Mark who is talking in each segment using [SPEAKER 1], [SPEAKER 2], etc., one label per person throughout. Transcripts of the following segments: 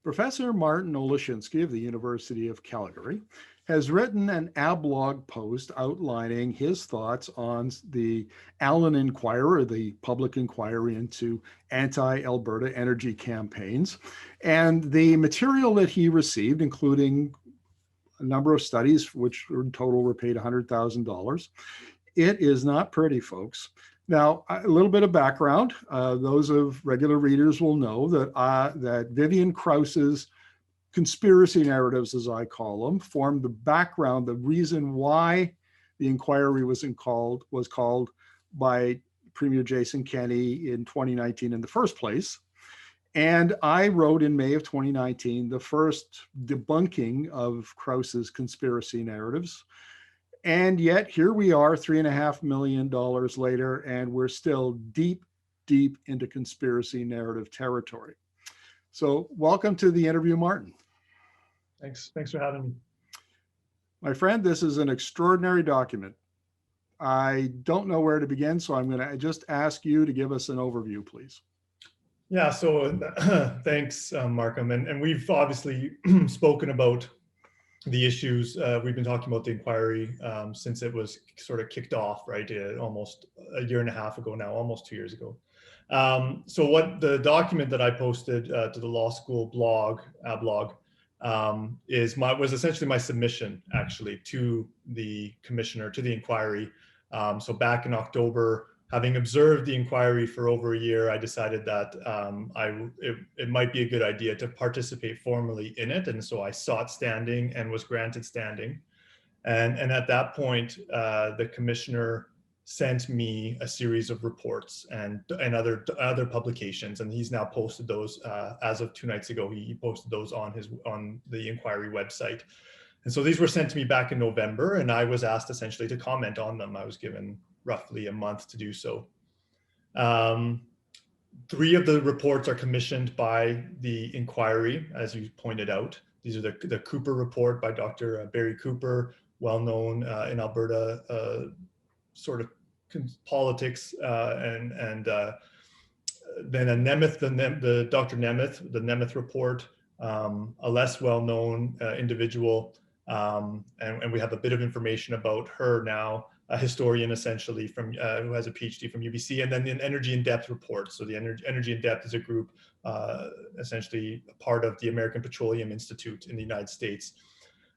[SPEAKER 1] Professor Martin Olszynski of the University of Calgary has written an ABLAWG post outlining his thoughts on the Allen Inquiry, the public inquiry into anti-Alberta energy campaigns, and the material that he received, including a number of studies, which in total were paid $100,000. It is not pretty, folks. Now, a little bit of background. Those of regular readers will know that, that Vivian Krause's conspiracy narratives, as I call them, formed the background, the reason why the inquiry was called by Premier Jason Kenney in 2019 in the first place. And I wrote in May of 2019 the first debunking of Krause's conspiracy narratives. And yet here we are $3.5 million later, and we're still deep, deep into conspiracy narrative territory. So welcome to the interview, Martin.
[SPEAKER 2] Thanks for having me.
[SPEAKER 1] My friend, this is an extraordinary document. I don't know where to begin, so I'm going to just ask you to give us an overview, please.
[SPEAKER 2] Yeah, so thanks, Markham. And we've obviously spoken about the issues. We've been talking about the inquiry since it was sort of kicked off, right? Almost a year and a half ago now, almost 2 years ago. So what the document that I posted to the law school blog, ABLAWG, was essentially my submission actually to the commissioner, to the inquiry. So back in October, having observed the inquiry for over a year, I decided that it might be a good idea to participate formally in it. And so I sought standing and was granted standing. And at that point, the commissioner sent me a series of reports and other publications. And he's now posted those as of 2 nights ago. He posted those on the inquiry website. And so these were sent to me back in November, and I was asked essentially to comment on them. I was given roughly a month to do so. 3 of the reports are commissioned by the inquiry, as you pointed out. These are the Cooper report by Dr. Barry Cooper, well-known in Alberta sort of politics, and then a Nemeth, the Dr. Nemeth, the Nemeth report, a less well-known individual, and we have a bit of information about her now, a historian essentially from who has a PhD from UBC, and then the Energy in Depth report. So the Energy in Depth is a group essentially part of the American Petroleum Institute in the United States.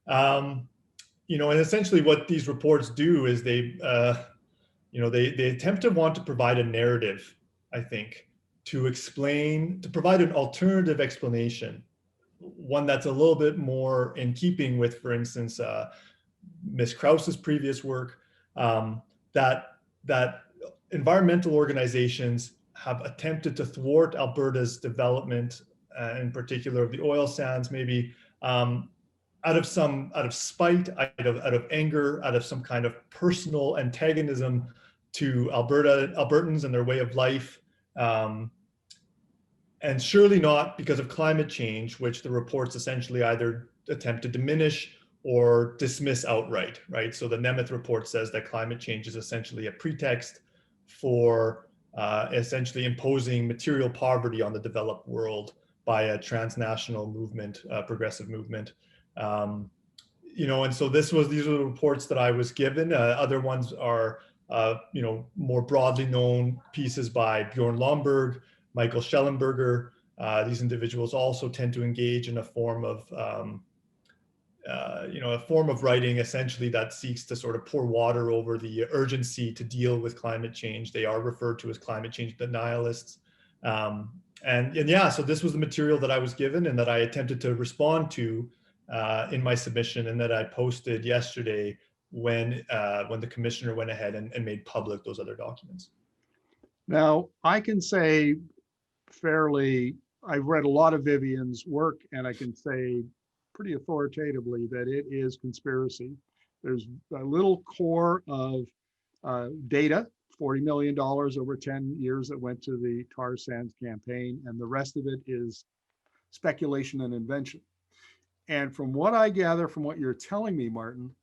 [SPEAKER 2] You know, and essentially what these reports do is they attempt to want to provide a narrative, I think, to provide an alternative explanation, one that's a little bit more in keeping with, for instance, Ms. Krause's previous work, that environmental organizations have attempted to thwart Alberta's development, in particular of the oil sands, maybe out of spite, out of anger, out of some kind of personal antagonism to Albertans and their way of life, and surely not because of climate change, which the reports essentially either attempt to diminish or dismiss outright, right? So the Nemeth report says that climate change is essentially a pretext for essentially imposing material poverty on the developed world by a transnational movement, progressive movement. You know, and so these are the reports that I was given. Other ones are, you know, more broadly known pieces by Bjorn Lomborg, Michael Schellenberger. These individuals also tend to engage in a form of, you know, a form of writing essentially that seeks to sort of pour water over the urgency to deal with climate change. They are referred to as climate change denialists. And yeah, so this was the material that I was given and that I attempted to respond to in my submission, and that I posted yesterday when the commissioner went ahead and made public those other documents.
[SPEAKER 1] Now, I can say fairly, I've read a lot of Vivian's work, and I can say pretty authoritatively that it is conspiracy. There's a little core of data, $40 million over 10 years that went to the tar sands campaign, and the rest of it is speculation and invention. And from what I gather from what you're telling me, Martin,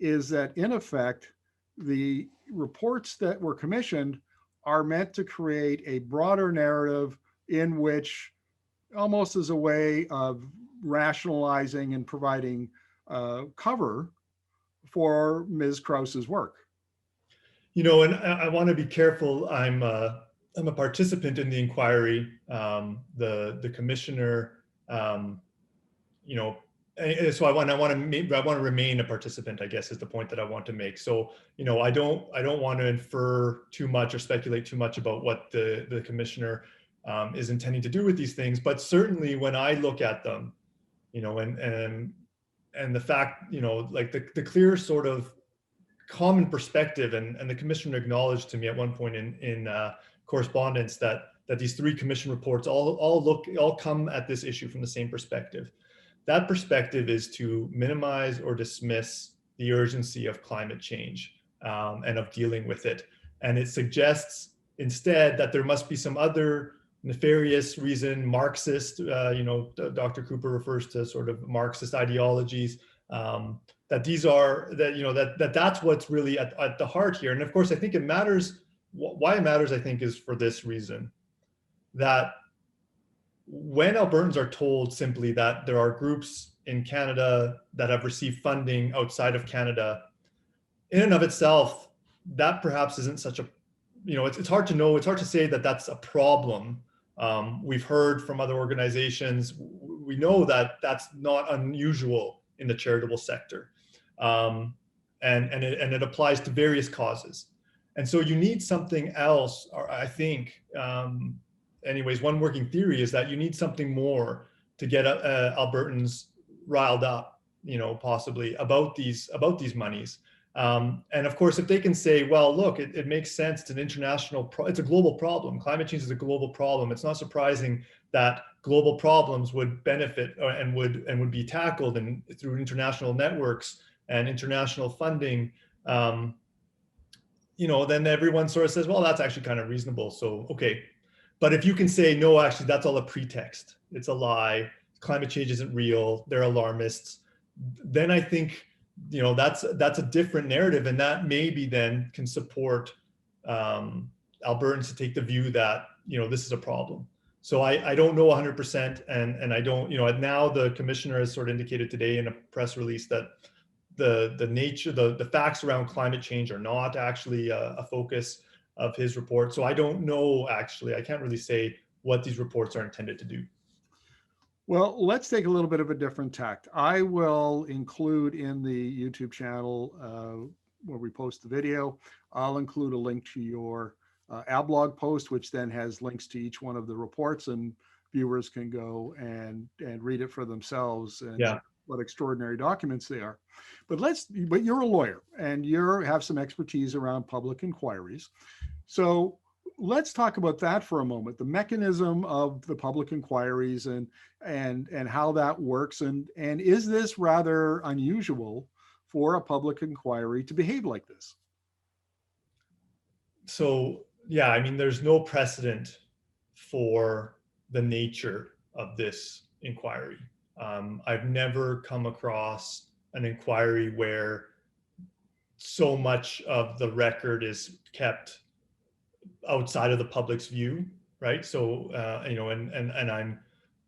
[SPEAKER 1] is that in effect, the reports that were commissioned are meant to create a broader narrative in which almost as a way of rationalizing and providing cover for Ms. Krause's work.
[SPEAKER 2] You know, and I want to be careful. I'm a participant in the inquiry. The commissioner, you know, so I want to remain a participant, I guess, is the point that I want to make. So, you know, I don't want to infer too much or speculate too much about what the commissioner is intending to do with these things. But certainly when I look at them, you know, and the fact, you know, like the clear sort of common perspective, and the commissioner acknowledged to me at one point in correspondence that these three commission reports all come at this issue from the same perspective. That perspective is to minimize or dismiss the urgency of climate change and of dealing with it. And it suggests instead that there must be some other nefarious reason, Marxist, you know, Dr. Cooper refers to sort of Marxist ideologies, that these are, that, you know, that's what's really at the heart here. And of course, I think it matters, why it matters, I think, is for this reason, that when Albertans are told simply that there are groups in Canada that have received funding outside of Canada, in and of itself, that perhaps isn't such a, you know, it's hard to know, it's hard to say that that's a problem. We've heard from other organizations, we know that that's not unusual in the charitable sector. And it applies to various causes. And so you need something else, or I think, anyways, one working theory is that you need something more to get Albertans riled up, you know, possibly about these monies. And of course, if they can say, well, look, it makes sense. It's an international, it's a global problem. Climate change is a global problem. It's not surprising that global problems would benefit and would be tackled through international networks and international funding. You know, then everyone sort of says, well, that's actually kind of reasonable. So, okay. But if you can say, no, actually, that's all a pretext, it's a lie, climate change isn't real, they're alarmists, then I think, you know, that's a different narrative, and that maybe then can support Albertans to take the view that, you know, this is a problem. So I don't know 100%, and I don't, you know, now the commissioner has sort of indicated today in a press release that the nature, the facts around climate change are not actually a focus of his report. So I don't know, actually, I can't really say what these reports are intended to do.
[SPEAKER 1] Well, let's take a little bit of a different tact. I will include in the YouTube channel where we post the video, I'll include a link to your ABLAWG post, which then has links to each one of the reports, and viewers can go and read it for themselves, and
[SPEAKER 2] Yeah.
[SPEAKER 1] what extraordinary documents they are. But you're a lawyer and you have some expertise around public inquiries. So let's talk about that for a moment, the mechanism of the public inquiries and how that works. And is this rather unusual for a public inquiry to behave like this?
[SPEAKER 2] So, yeah, I mean, there's no precedent for the nature of this inquiry. I've never come across an inquiry where so much of the record is kept outside of the public's view, right? So, you know, and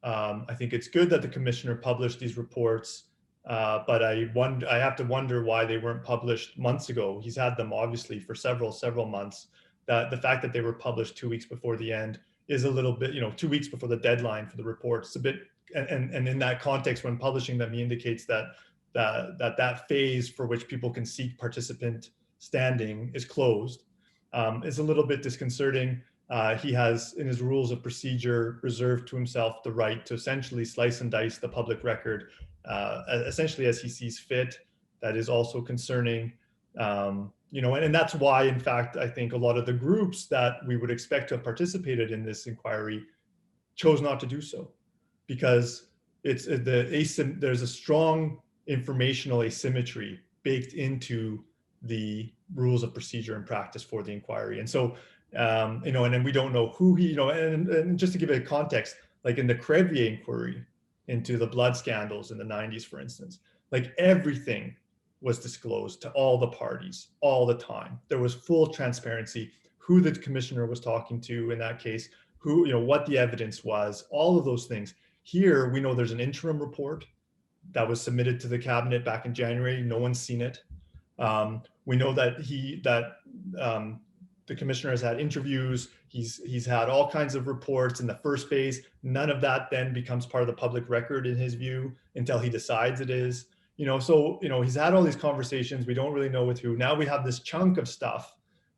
[SPEAKER 2] I think it's good that the commissioner published these reports, but I have to wonder why they weren't published months ago. He's had them obviously for several months. That the fact that they were published 2 weeks before the end is a little bit, you know, 2 weeks before the deadline for the report. It's a bit, and in that context, when publishing them, he indicates that phase for which people can seek participant standing is closed. Is a little bit disconcerting. He has, in his rules of procedure, reserved to himself the right to essentially slice and dice the public record, essentially as he sees fit. That is also concerning. You know, and that's why, in fact, I think a lot of the groups that we would expect to have participated in this inquiry chose not to do so, because there's a strong informational asymmetry baked into the rules of procedure and practice for the inquiry. And so, you know, and then we don't know who he, you know, and just to give it a context, like in the Crevier inquiry into the blood scandals in the 90s, for instance, like everything was disclosed to all the parties all the time. There was full transparency, who the commissioner was talking to in that case, who, what the evidence was, all of those things. Here, we know there's an interim report that was submitted to the cabinet back in January. No one's seen it. We know that the commissioner has had interviews. He's had all kinds of reports in the first phase. None of that then becomes part of the public record in his view until he decides it is. So he's had all these conversations. We don't really know with who. Now we have this chunk of stuff,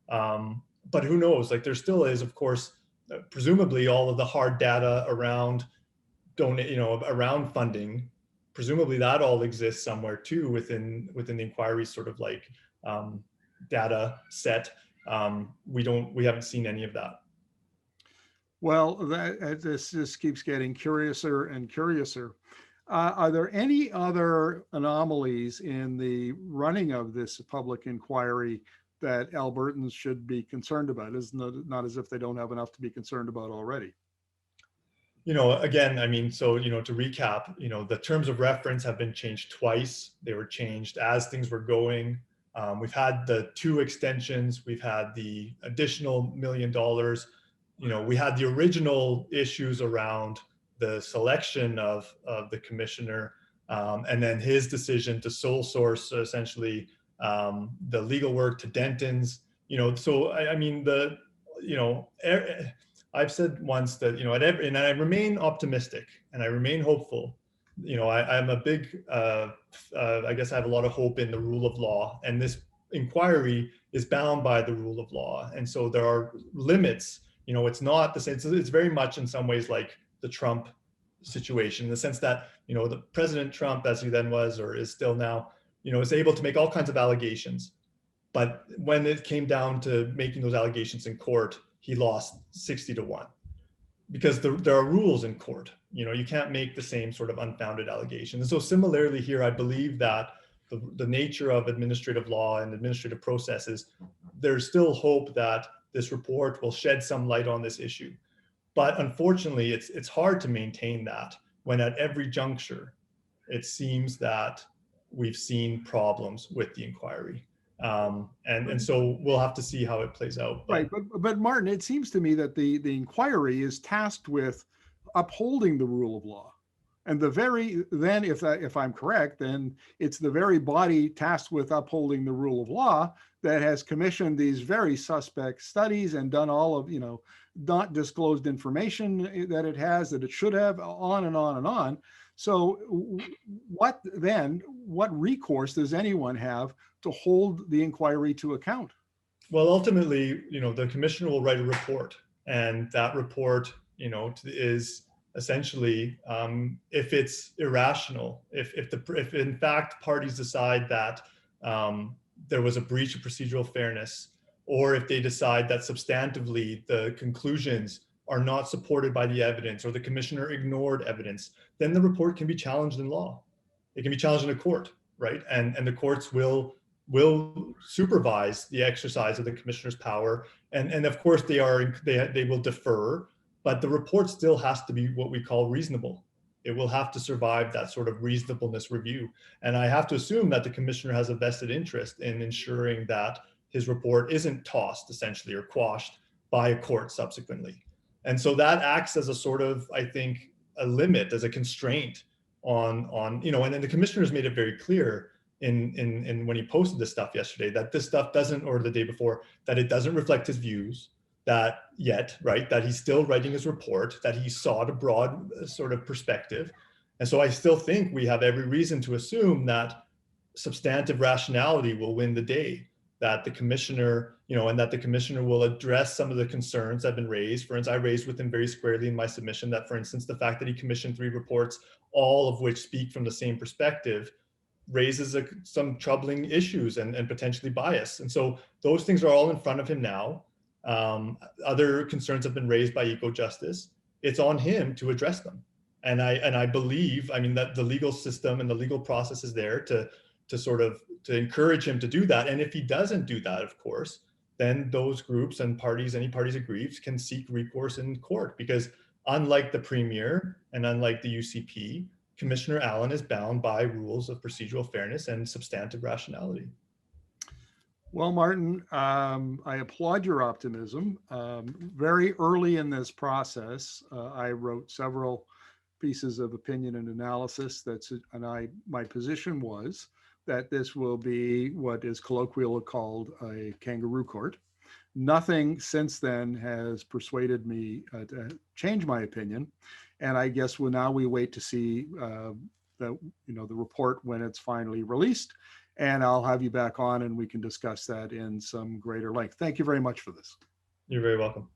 [SPEAKER 2] but who knows? Like there still is, of course, presumably all of the hard data around around funding. Presumably that all exists somewhere too within the inquiry sort of like data set. We haven't seen any of that.
[SPEAKER 1] Well, this just keeps getting curiouser and curiouser. Are there any other anomalies in the running of this public inquiry that Albertans should be concerned about? It's not as if they don't have enough to be concerned about already.
[SPEAKER 2] Again, I mean, so, to recap, the terms of reference have been changed twice. They were changed as things were going. We've had the 2 extensions. We've had the additional $1 million. We had the original issues around the selection of the commissioner, and then his decision to sole source essentially the legal work to Denton's. So I mean I've said once that and I remain optimistic and I remain hopeful. I'm a big I guess I have a lot of hope in the rule of law, and this inquiry is bound by the rule of law, and so there are limits. It's not the same. It's very much in some ways like the Trump situation, in the sense that the President Trump, as he then was or is still now, is able to make all kinds of allegations, but when it came down to making those allegations in court, he lost 60-1, because there are rules in court. You can't make the same sort of unfounded allegations. And so similarly here, I believe that the nature of administrative law and administrative processes, there's still hope that this report will shed some light on this issue. But unfortunately, it's hard to maintain that when at every juncture, it seems that we've seen problems with the inquiry. And so we'll have to see how it plays out.
[SPEAKER 1] Right, but Martin, it seems to me that the inquiry is tasked with upholding the rule of law, and if I'm correct, then it's the very body tasked with upholding the rule of law that has commissioned these very suspect studies and done all of not disclosed information that it should have, on and on and on. So what recourse does anyone have to hold the inquiry to account?
[SPEAKER 2] Well, ultimately, the commissioner will write a report, and that report, is essentially, if it's irrational, if in fact parties decide that there was a breach of procedural fairness, or if they decide that substantively the conclusions are not supported by the evidence, or the commissioner ignored evidence, then the report can be challenged in law. It can be challenged in a court, right? And the courts will supervise the exercise of the commissioner's power. And of course they will defer, but the report still has to be what we call reasonable. It will have to survive that sort of reasonableness review. And I have to assume that the commissioner has a vested interest in ensuring that his report isn't tossed essentially or quashed by a court subsequently. And so that acts as a sort of, I think, a limit, as a constraint on and then the commissioner's made it very clear in when he posted this stuff yesterday, that this stuff doesn't, or the day before, that it doesn't reflect his views, that he's still writing his report, that he sought a broad sort of perspective. And so I still think we have every reason to assume that substantive rationality will win the day, that the commissioner, and that the commissioner will address some of the concerns that have been raised. For instance, I raised with him very squarely in my submission that, for instance, the fact that he commissioned 3 reports, all of which speak from the same perspective, raises some troubling issues and potentially bias. And so those things are all in front of him now. Other concerns have been raised by eco-justice. It's on him to address them. And I believe, that the legal system and the legal process is there to encourage him to do that. And if he doesn't do that, of course, then those groups and parties, any parties aggrieved, can seek recourse in court, because unlike the Premier and unlike the UCP, Commissioner Allen is bound by rules of procedural fairness and substantive rationality.
[SPEAKER 1] Well, Martin, I applaud your optimism. Very early in this process, I wrote several pieces of opinion and analysis. My position was that this will be what is colloquially called a kangaroo court. Nothing since then has persuaded me to change my opinion, and I guess now we wait to see the report when it's finally released, and I'll have you back on and we can discuss that in some greater length. Thank you very much for this.
[SPEAKER 2] You're very welcome.